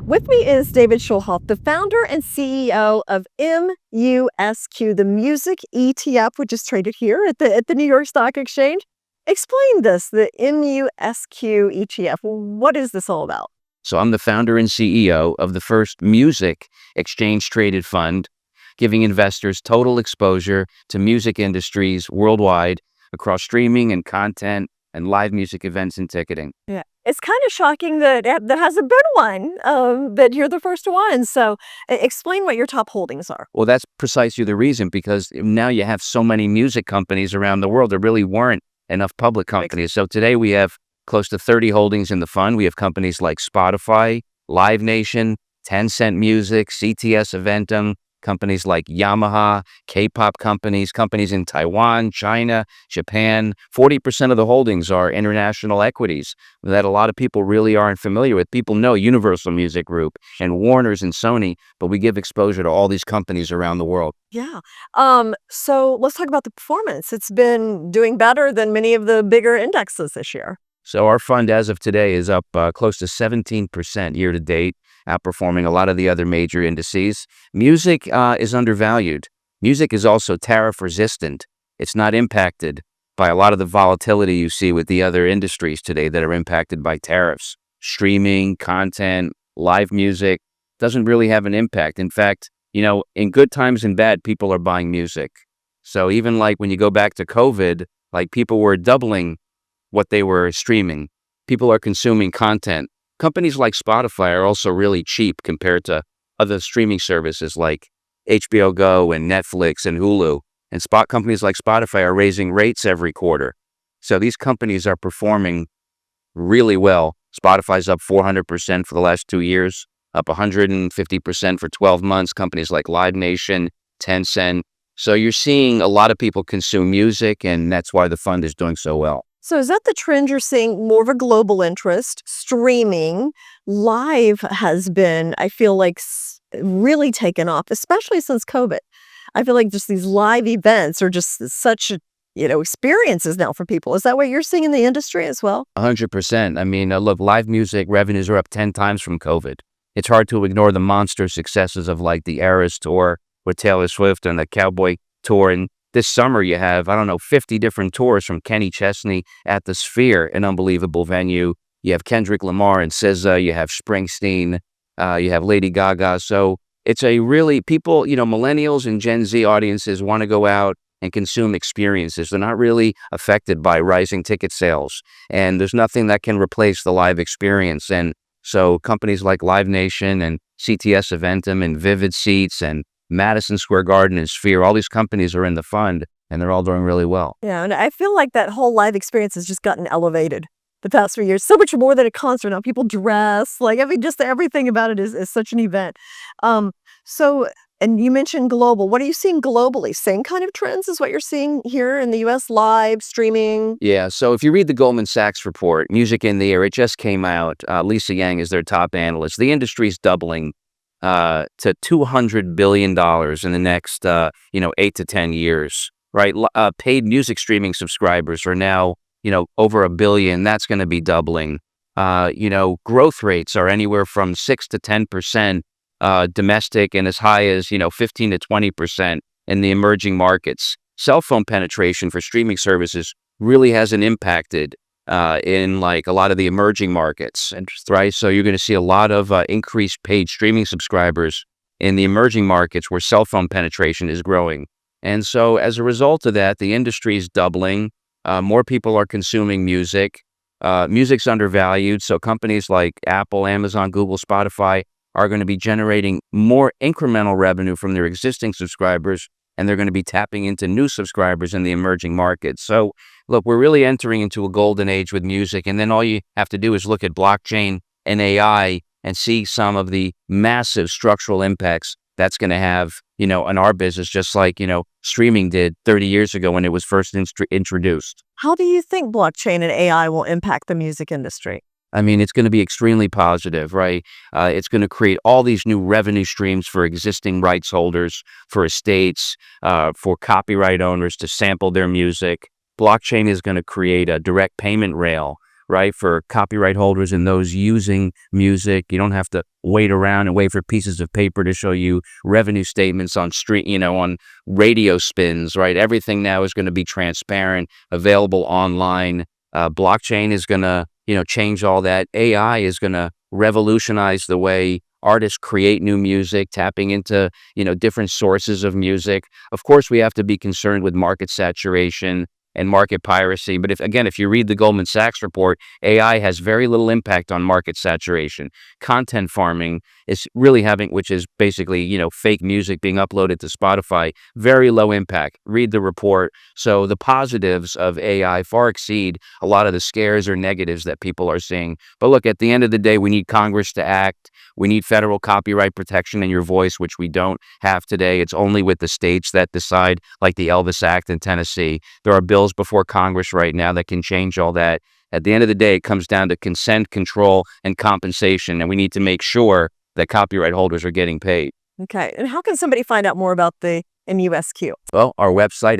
With me is David Schulhof, the founder and CEO of MUSQ, the music ETF, which is traded here at the New York Stock Exchange. Explain this, the MUSQ ETF. What is this all about? So I'm the founder and CEO of the first music exchange-traded fund, giving investors total exposure to music industries worldwide across streaming and content and live music events and ticketing. Yeah, it's kind of shocking that that has a good one, that you're the first one. So explain what your top holdings are. Well, that's precisely the reason, because now you have so many music companies around the world. There really weren't enough public companies. So today we have close to 30 holdings in the fund. We have companies like Spotify, Live Nation, Tencent Music, CTS Eventum, companies like Yamaha, K-pop companies, companies in Taiwan, China, Japan. 40% of the holdings are international equities that a lot of people really aren't familiar with. People know Universal Music Group and Warner's and Sony, but we give exposure to all these companies around the world. Yeah. So let's talk about the performance. It's been doing better than many of the bigger indexes this year. So our fund as of today is up close to 17% year to date, outperforming a lot of the other major indices. Music is undervalued. Music is also tariff resistant. It's not impacted by a lot of the volatility you see with the other industries today that are impacted by tariffs. Streaming, content, live music doesn't really have an impact. In fact, in good times and bad, people are buying music. So even like when you go back to COVID, like people were doubling what they were streaming. People are consuming content. Companies like Spotify are also really cheap compared to other streaming services like HBO Go and Netflix and Hulu. And companies like Spotify are raising rates every quarter. So these companies are performing really well. Spotify's up 400% for the last 2 years, up 150% for 12 months. Companies like Live Nation, Tencent. So you're seeing a lot of people consume music, and that's why the fund is doing so well. So is that the trend you're seeing, more of a global interest? Streaming, live has been, I feel like, really taken off, especially since COVID. I feel like just these live events are just such, experiences now for people. Is that what you're seeing in the industry as well? 100%. I mean, look, live music revenues are up 10 times from COVID. It's hard to ignore the monster successes of like the Eras Tour with Taylor Swift and the Cowboy Tour. And this summer you have, 50 different tours from Kenny Chesney at the Sphere, an unbelievable venue. You have Kendrick Lamar and SZA. You have Springsteen. You have Lady Gaga. So it's a really, people, millennials and Gen Z audiences want to go out and consume experiences. They're not really affected by rising ticket sales. And there's nothing that can replace the live experience. And so companies like Live Nation and CTS Eventum and Vivid Seats and Madison Square Garden and Sphere, all these companies are in the fund, and they're all doing really well. Yeah, and I feel like that whole live experience has just gotten elevated the past 3 years. So much more than a concert now. People dress, just everything about it is such an event. And you mentioned global. What are you seeing globally? Same kind of trends as what you're seeing here in the US, live, streaming? Yeah, so if you read the Goldman Sachs report, Music in the Air, it just came out. Lisa Yang is their top analyst. The industry's doubling to $200 billion in the next, 8 to 10 years, right? Paid music streaming subscribers are now, over 1 billion. That's going to be doubling. Growth rates are anywhere from 6 to 10% domestic and as high as, 15 to 20% in the emerging markets. Cell phone penetration for streaming services really hasn't impacted in like a lot of the emerging markets, right? So you're going to see a lot of increased paid streaming subscribers in the emerging markets where cell phone penetration is growing. And so as a result of that, the industry is doubling. More people are consuming music. Music's undervalued. So companies like Apple, Amazon, Google, Spotify are going to be generating more incremental revenue from their existing subscribers, and they're going to be tapping into new subscribers in the emerging markets. So look, we're really entering into a golden age with music, and then all you have to do is look at blockchain and AI and see some of the massive structural impacts that's going to have, on our business, just like, streaming did 30 years ago when it was first introduced. How do you think blockchain and AI will impact the music industry? I mean, it's going to be extremely positive, right? It's going to create all these new revenue streams for existing rights holders, for estates, for copyright owners to sample their music. Blockchain is going to create a direct payment rail right? For copyright holders and those using music. You don't have to wait around and wait for pieces of paper to show you revenue statements on on radio spins, right? Everything now is going to be transparent, available online. Blockchain is going to, change all that. AI is going to revolutionize the way artists create new music, tapping into, different sources of music. Of course, we have to be concerned with market saturation and market piracy. But if you read the Goldman Sachs report, AI has very little impact on market saturation. Content farming is really which is basically, fake music being uploaded to Spotify, very low impact. Read the report. So the positives of AI far exceed a lot of the scares or negatives that people are seeing. But look, at the end of the day, we need Congress to act. We need federal copyright protection in your voice, which we don't have today. It's only with the states that decide, like the Elvis Act in Tennessee. There are bills before Congress right now that can change all that. At the end of the day, it comes down to consent, control, and compensation, and we need to make sure that copyright holders are getting paid. Okay. And how can somebody find out more about the MUSQ? Well, our website,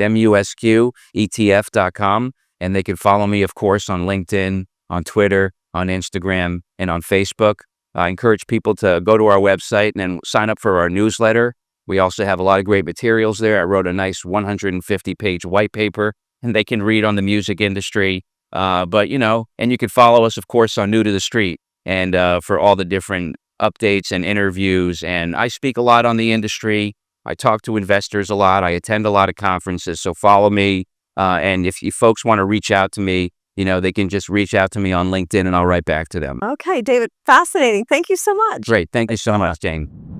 MUSQETF.com, and they can follow me, of course, on LinkedIn, on Twitter, on Instagram, and on Facebook. I encourage people to go to our website and then sign up for our newsletter. We also have a lot of great materials there. I wrote a nice 150-page white paper, and they can read on the music industry. And you can follow us, of course, on New to the Street, and for all the different updates and interviews. And I speak a lot on the industry. I talk to investors a lot. I attend a lot of conferences. So follow me. And if you folks want to reach out to me, they can just reach out to me on LinkedIn and I'll write back to them. Okay, David, fascinating. Thank you so much. Great. Thank you so much, Jane.